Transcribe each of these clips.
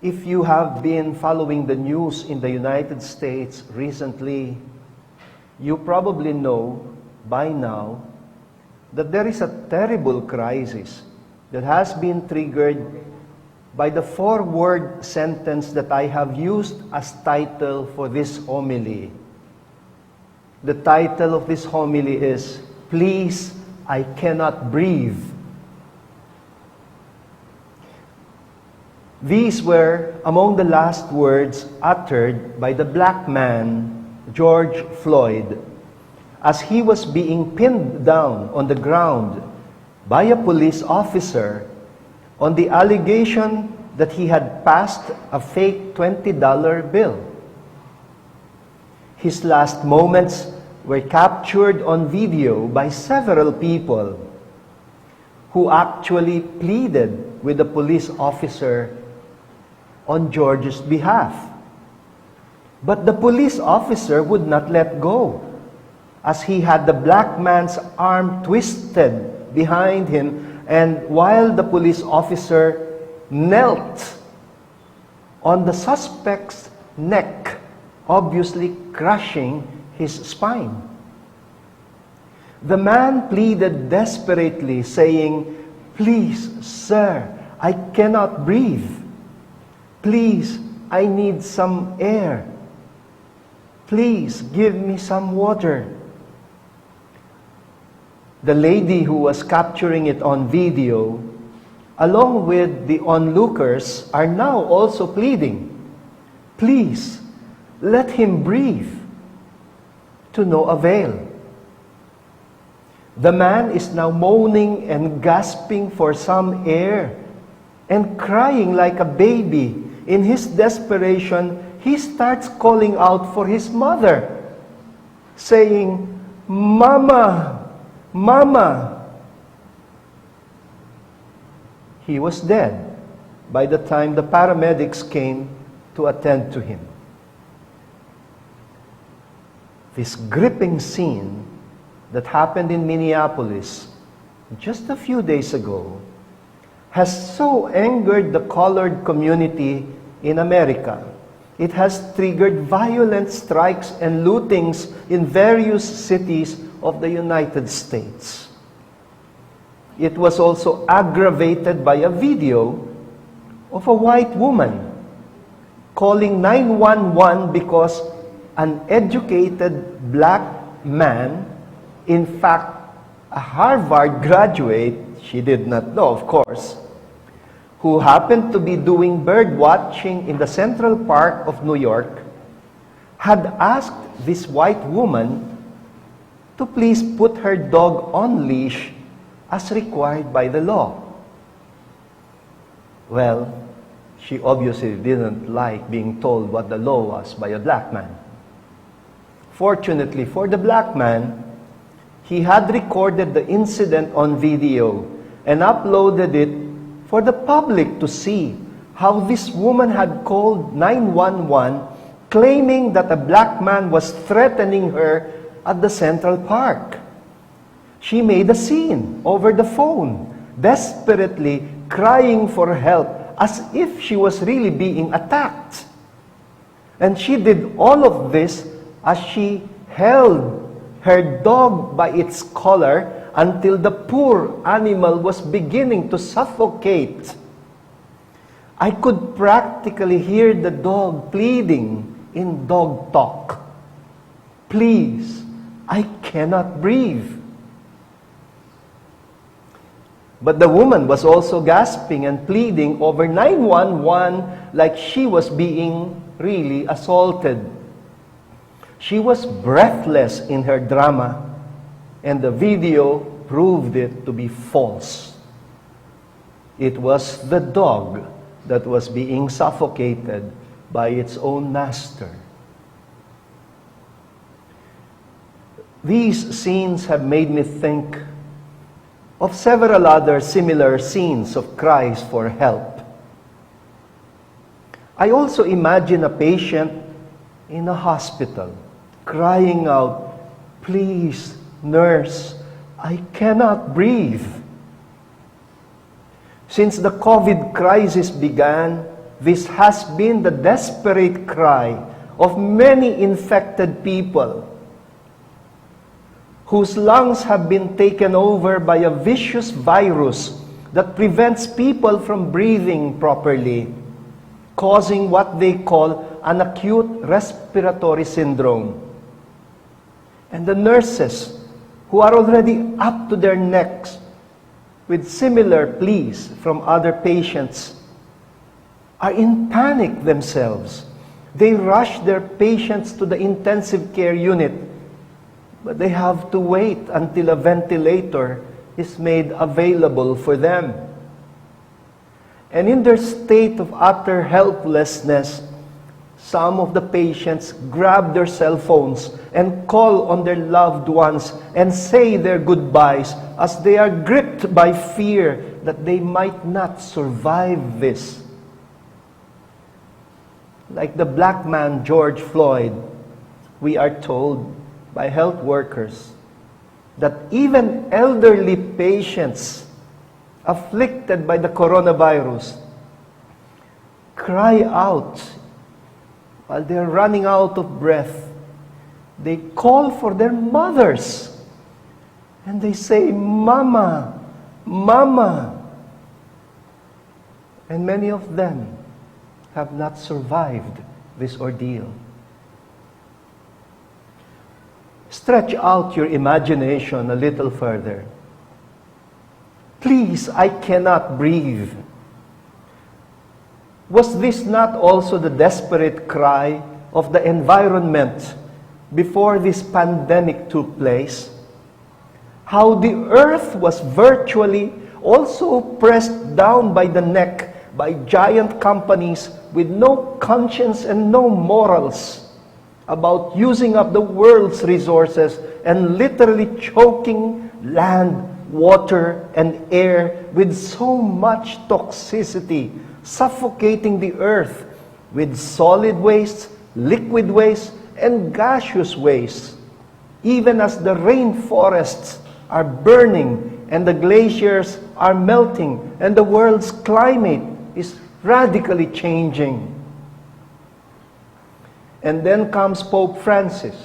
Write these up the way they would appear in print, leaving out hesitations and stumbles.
If you have been following the news in the United States recently, you probably know by now that there is a terrible crisis that has been triggered by the four-word sentence that I have used as title for this homily. The title of this homily is, "Please, I Cannot Breathe." These were among the last words uttered by the black man, George Floyd, as he was being pinned down on the ground by a police officer on the allegation that he had passed a fake $20 bill. His last moments were captured on video by several people who actually pleaded with the police officer on George's behalf. But the police officer would not let go, as he had the black man's arm twisted behind him, and while the police officer knelt on the suspect's neck, obviously crushing his spine. The man pleaded desperately, saying, "Please, sir, I cannot breathe. Please, I need some air. Please, give me some water." The lady who was capturing it on video, along with the onlookers, are now also pleading, "Please, let him breathe." To no avail. The man is now moaning and gasping for some air and crying like a baby. In his desperation, he starts calling out for his mother, saying, "Mama, Mama." He was dead by the time the paramedics came to attend to him. This gripping scene that happened in Minneapolis just a few days ago has so angered the colored community in America. It has triggered violent strikes and lootings in various cities of the United States. It was also aggravated by a video of a white woman calling 911 because an educated black man, in fact, a Harvard graduate, she did not know, of course, who happened to be doing bird watching in the Central Park of New York, had asked this white woman to please put her dog on leash as required by the law. Well, she obviously didn't like being told what the law was by a black man. Fortunately for the black man, he had recorded the incident on video and uploaded it for the public to see how this woman had called 911, claiming that a black man was threatening her at the Central Park. She made a scene over the phone, desperately crying for help as if she was really being attacked. And she did all of this as she held her dog by its collar until the poor animal was beginning to suffocate. I could practically hear the dog pleading in dog talk, "Please, I cannot breathe." But the woman was also gasping and pleading over 911 like she was being really assaulted. She was breathless in her drama, and the video proved it to be false. It was the dog that was being suffocated by its own master. These scenes have made me think of several other similar scenes of cries for help. I also imagine a patient in a hospital crying out, "Please, nurse, I cannot breathe." Since the COVID crisis began, this has been the desperate cry of many infected people whose lungs have been taken over by a vicious virus that prevents people from breathing properly, causing what they call an acute respiratory syndrome. And the nurses, who are already up to their necks with similar pleas from other patients, are in panic themselves. They rush their patients to the intensive care unit, but they have to wait until a ventilator is made available for them. And in their state of utter helplessness, some of the patients grab their cell phones and call on their loved ones and say their goodbyes as they are gripped by fear that they might not survive this. Like the black man George Floyd, we are told by health workers that even elderly patients afflicted by the coronavirus cry out while they're running out of breath. They call for their mothers and they say, "Mama, Mama." And many of them have not survived this ordeal. Stretch out your imagination a little further. "Please, I cannot breathe." Was this not also the desperate cry of the environment before this pandemic took place? How the earth was virtually also pressed down by the neck by giant companies with no conscience and no morals about using up the world's resources and literally choking land, water, and air with so much toxicity, suffocating the earth with solid waste, liquid waste, and gaseous waste, even as the rainforests are burning and the glaciers are melting and the world's climate is radically changing. And then comes Pope Francis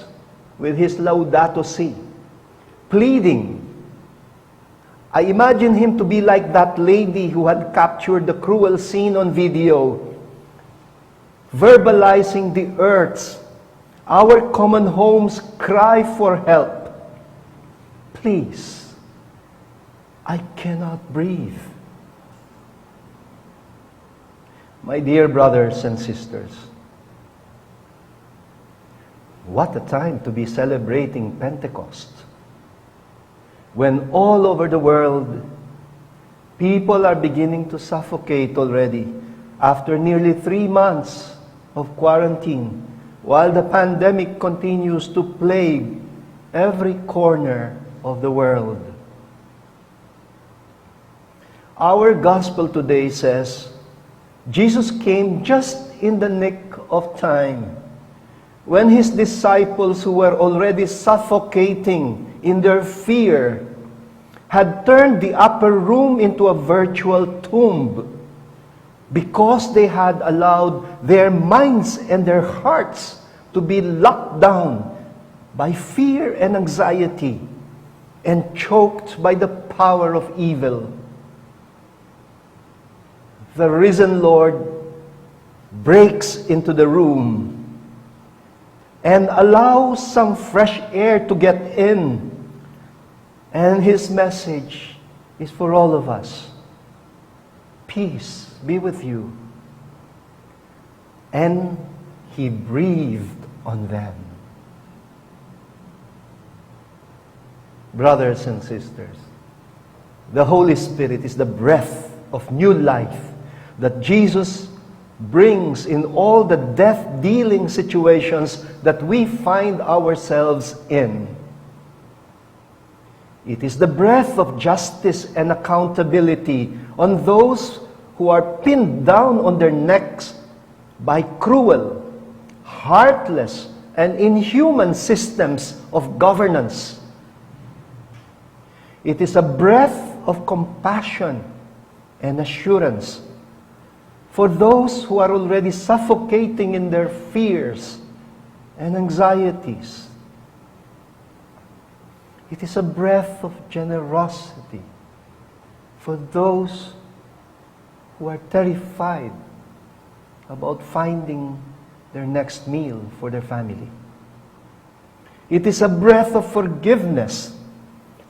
with his Laudato Si, pleading. I imagine him to be like that lady who had captured the cruel scene on video, verbalizing the earth's, our common home's cry for help. Please, I cannot breathe. My dear brothers and sisters, what a time to be celebrating Pentecost, when all over the world, people are beginning to suffocate already after nearly 3 months of quarantine, while the pandemic continues to plague every corner of the world. Our gospel today says, Jesus came just in the nick of time, when his disciples, who were already suffocating in their fear, had turned the upper room into a virtual tomb because they had allowed their minds and their hearts to be locked down by fear and anxiety and choked by the power of evil. The risen Lord breaks into the room and allows some fresh air to get in. And his message is for all of us. Peace be with you. And he breathed on them. Brothers and sisters, the Holy Spirit is the breath of new life that Jesus brings in all the death-dealing situations that we find ourselves in. It is the breath of justice and accountability on those who are pinned down on their necks by cruel, heartless, and inhuman systems of governance. It is a breath of compassion and assurance for those who are already suffocating in their fears and anxieties. It is a breath of generosity for those who are terrified about finding their next meal for their family. It is a breath of forgiveness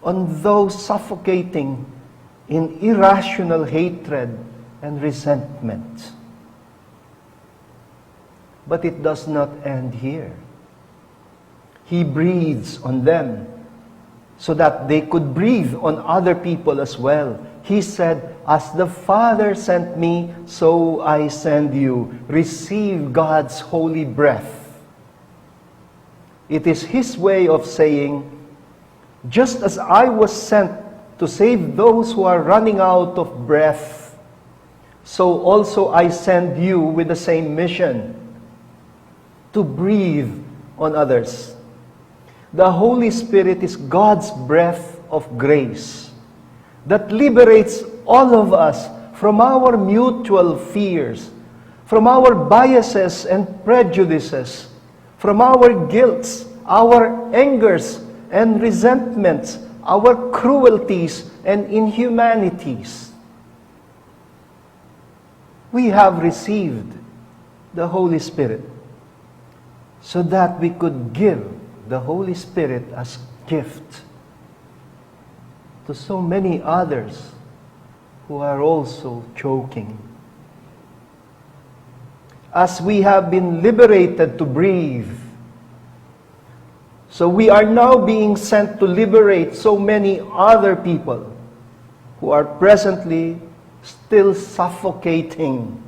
on those suffocating in irrational hatred and resentment. But it does not end here. He breathes on them so that they could breathe on other people as well. He said, "As the Father sent me, so I send you." Receive God's holy breath. It is His way of saying, just as I was sent to save those who are running out of breath, so also I send you with the same mission, to breathe on others. The Holy Spirit is God's breath of grace that liberates all of us from our mutual fears, from our biases and prejudices, from our guilts, our angers and resentments, our cruelties and inhumanities. We have received the Holy Spirit so that we could give the Holy Spirit as gift to so many others who are also choking. As we have been liberated to breathe, so we are now being sent to liberate so many other people who are presently still suffocating,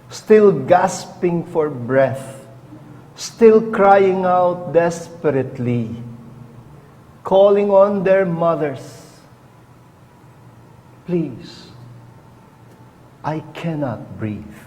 still gasping for breath, still crying out desperately, calling on their mothers, "Please, I cannot breathe."